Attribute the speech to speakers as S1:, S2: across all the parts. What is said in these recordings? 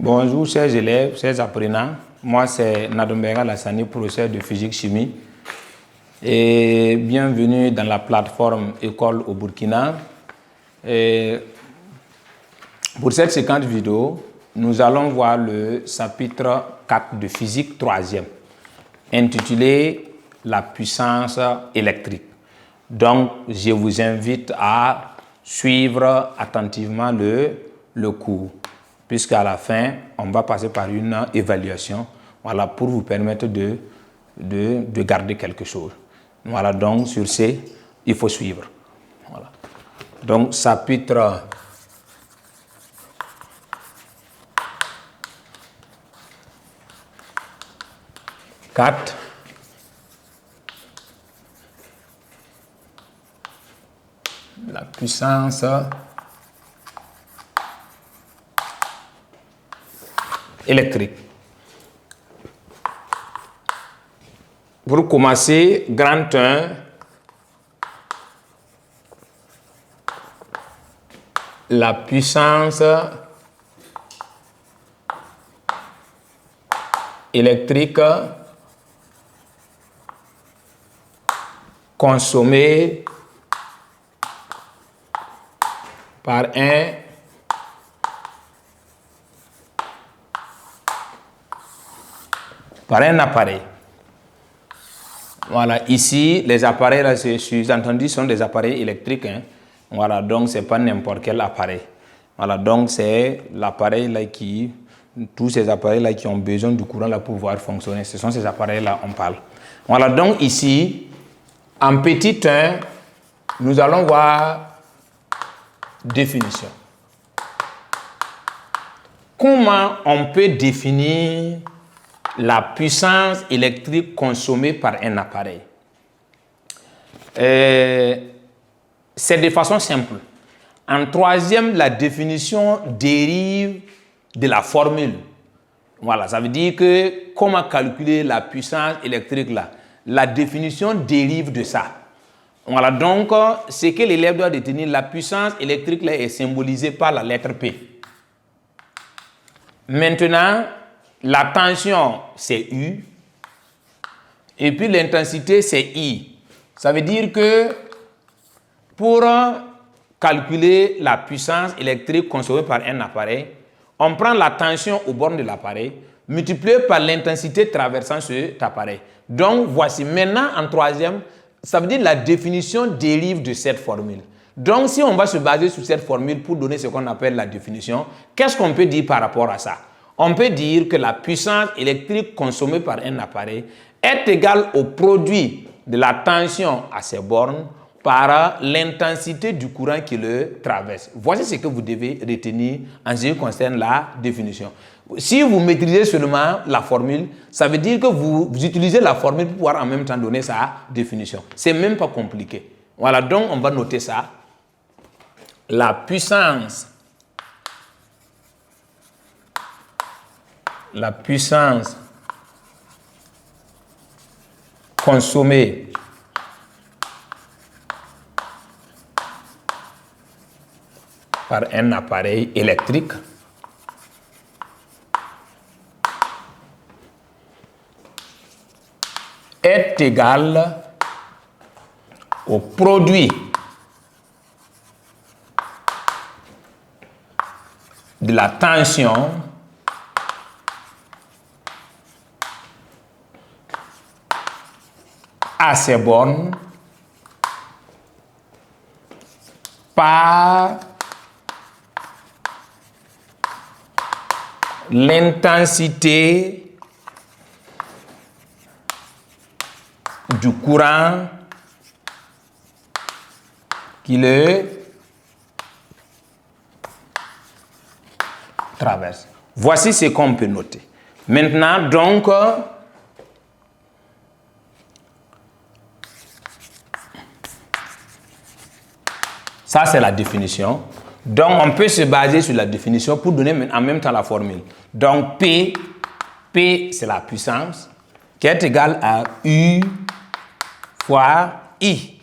S1: Bonjour chers élèves, chers apprenants. Moi c'est Nadombera Lassani, professeur de physique-chimie. Et bienvenue dans la plateforme École au Burkina. Et pour cette séquence vidéo, nous allons voir le chapitre 4 de physique 3e, intitulé La puissance électrique. Donc, je vous invite à suivre attentivement le cours, puisqu'à la fin, on va passer par une évaluation, voilà, pour vous permettre de garder quelque chose. Voilà, donc sur ce, il faut suivre. Voilà. Donc, chapitre 4. La puissance électrique. Pour commencer, grand 1, la puissance électrique consommée par un appareil. Voilà, ici, les appareils, là, sous-entendus, sont des appareils électriques. Hein. Voilà, donc ce n'est pas n'importe quel appareil. Voilà, donc c'est l'appareil là tous ces appareils là qui ont besoin du courant là pour pouvoir fonctionner. Ce sont ces appareils là on parle. Voilà, donc ici, en petit 1, nous allons voir définition. Comment on peut définir la puissance électrique consommée par un appareil? C'est de façon simple. En troisième, la définition dérive de la formule. Voilà, ça veut dire que comment calculer la puissance électrique là? La définition dérive de ça. Voilà, donc ce que l'élève doit détenir, la puissance électrique là est symbolisée par la lettre P. Maintenant, la tension, c'est U. Et puis l'intensité, c'est I. Ça veut dire que pour calculer la puissance électrique consommée par un appareil, on prend la tension aux bornes de l'appareil, multiplié par l'intensité traversant cet appareil. Donc, voici maintenant en troisième, ça veut dire que la définition dérive de cette formule. Donc, si on va se baser sur cette formule pour donner ce qu'on appelle la définition, qu'est-ce qu'on peut dire par rapport à ça? On peut dire que la puissance électrique consommée par un appareil est égale au produit de la tension à ses bornes par l'intensité du courant qui le traverse. Voici ce que vous devez retenir en ce qui concerne la définition. Si vous maîtrisez seulement la formule, ça veut dire que vous utilisez la formule pour pouvoir en même temps donner sa définition. C'est même pas compliqué. Voilà, donc on va noter ça. La puissance consommée par un appareil électrique est égale au produit de la tension à ses bornes par l'intensité du courant qui le traverse. Voici ce qu'on peut noter. Maintenant, donc, ça c'est la définition. Donc, on peut se baser sur la définition pour donner en même temps la formule. Donc, P c'est la puissance, qui est égale à U fois I.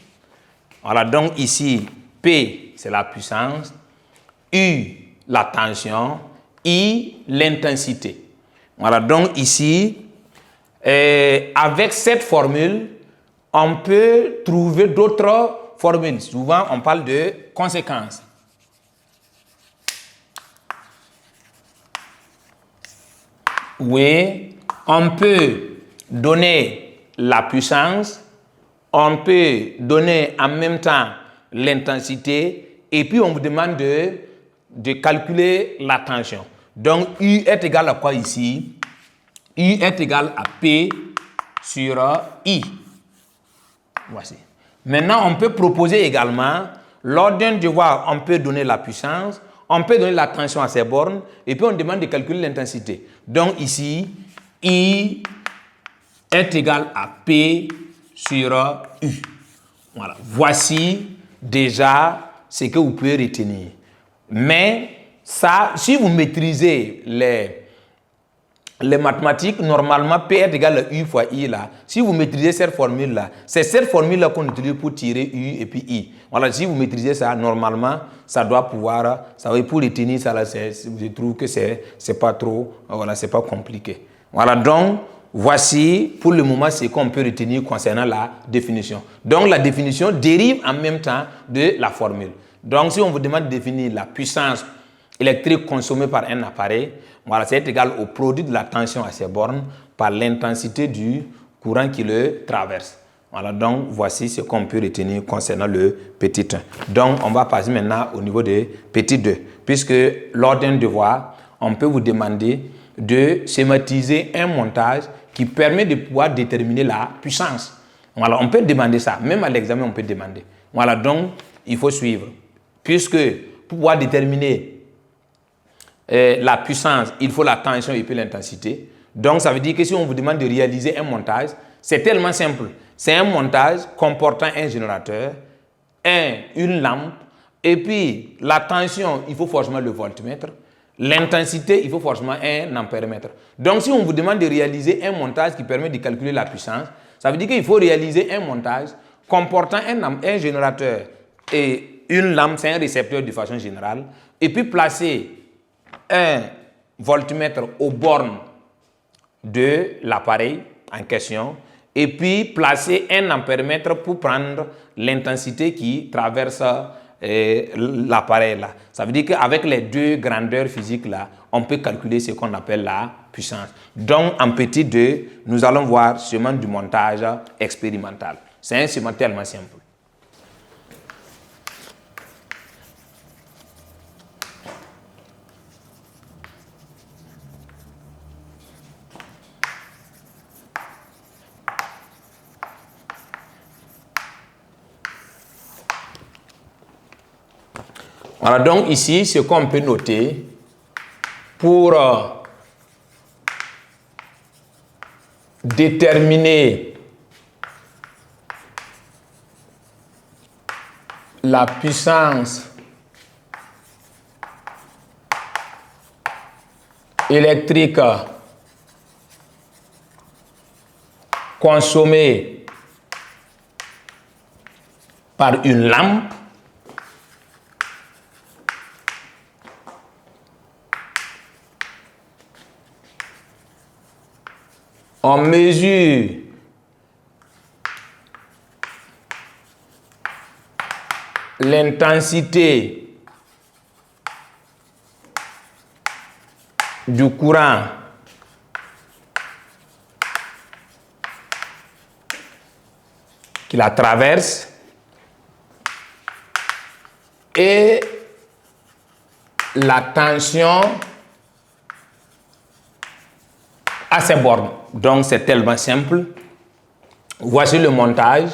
S1: Voilà, donc ici, P, c'est la puissance, U, la tension, I, l'intensité. Voilà, donc ici, avec cette formule, on peut trouver d'autres formules. Souvent, on parle de conséquences. Oui, on peut donner la puissance, on peut donner en même temps l'intensité, et puis on vous demande de calculer la tension. Donc, U est égal à quoi ici? U est égal à P sur I. Voici. Maintenant, on peut proposer également, lors d'un devoir, on peut donner la puissance, on peut donner la tension à ces bornes, et puis on demande de calculer l'intensité. Donc ici, I est égal à P sur U. Voilà. Voici déjà ce que vous pouvez retenir. Mais ça, si vous maîtrisez les mathématiques, normalement, P est égal à U fois I là. Si vous maîtrisez cette formule-là, c'est cette formule-là qu'on utilise pour tirer U et puis I. Voilà, si vous maîtrisez ça, normalement, ça doit pouvoir, ça va pour retenir ça là, je trouve que c'est pas trop, voilà, c'est pas compliqué. Voilà, donc, voici pour le moment ce qu'on peut retenir concernant la définition. Donc, la définition dérive en même temps de la formule. Donc, si on vous demande de définir la puissance électrique consommée par un appareil, voilà, c'est égal au produit de la tension à ces bornes par l'intensité du courant qui le traverse. Voilà, donc voici ce qu'on peut retenir concernant le petit 1. Donc, on va passer maintenant au niveau de petit 2, puisque lors d'un devoir, on peut vous demander de schématiser un montage qui permet de pouvoir déterminer la puissance. Voilà, on peut demander ça, même à l'examen, on peut demander. Voilà, donc, il faut suivre, puisque pour pouvoir déterminer la puissance, il faut la tension et puis l'intensité. Donc, ça veut dire que si on vous demande de réaliser un montage, c'est tellement simple. C'est un montage comportant un générateur, une lampe, et puis la tension, il faut forcément le voltmètre. L'intensité, il faut forcément un ampèremètre. Donc, si on vous demande de réaliser un montage qui permet de calculer la puissance, ça veut dire qu'il faut réaliser un montage comportant un générateur et une lampe, c'est un récepteur de façon générale, et puis placer un voltmètre aux bornes de l'appareil en question, et puis placer un ampèremètre pour prendre l'intensité qui traverse l'appareil là. Ça veut dire qu'avec les deux grandeurs physiques là, on peut calculer ce qu'on appelle la puissance. Donc en petit 2, nous allons voir seulement du montage expérimental. C'est un schéma tellement simple. Voilà, donc ici, ce qu'on peut noter pour déterminer la puissance électrique consommée par une lampe, on mesure l'intensité du courant qui la traverse et la tension à ces bornes. Donc, c'est tellement simple. Voici le montage.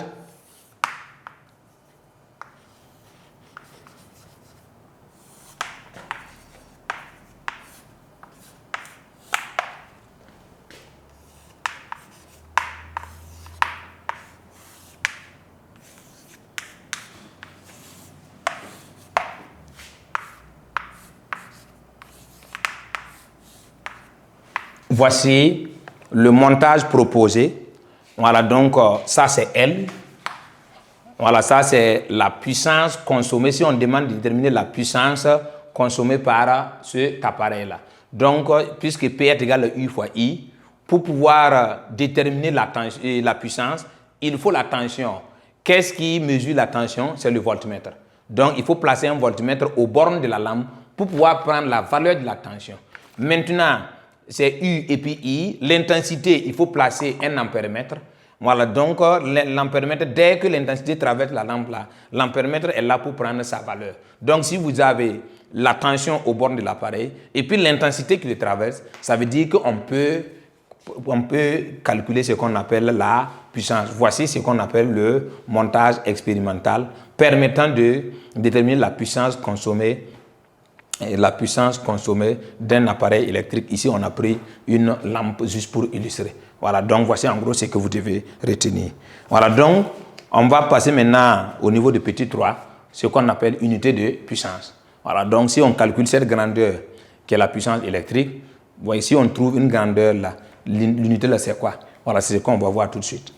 S1: Voici le montage proposé. Voilà, donc ça c'est L. Voilà, ça c'est la puissance consommée. Si on demande de déterminer la puissance consommée par cet appareil-là. Donc, puisque P est égal à U fois I, pour pouvoir déterminer la puissance, il faut la tension. Qu'est-ce qui mesure la tension? C'est le voltmètre. Donc, il faut placer un voltmètre aux bornes de la lampe pour pouvoir prendre la valeur de la tension. Maintenant, c'est U et puis I. L'intensité, il faut placer un ampèremètre. Voilà, donc l'ampèremètre, dès que l'intensité traverse la lampe là, l'ampèremètre est là pour prendre sa valeur. Donc, si vous avez la tension aux bornes de l'appareil et puis l'intensité qui le traverse, ça veut dire qu'on peut calculer ce qu'on appelle la puissance. Voici ce qu'on appelle le montage expérimental permettant de déterminer la puissance consommée d'un appareil électrique. Ici, on a pris une lampe juste pour illustrer. Voilà, donc voici en gros ce que vous devez retenir. Voilà, donc on va passer maintenant au niveau de petit 3, ce qu'on appelle unité de puissance. Voilà, donc si on calcule cette grandeur qui est la puissance électrique, voici on trouve une grandeur là. L'unité là c'est quoi? Voilà, c'est ce qu'on va voir tout de suite.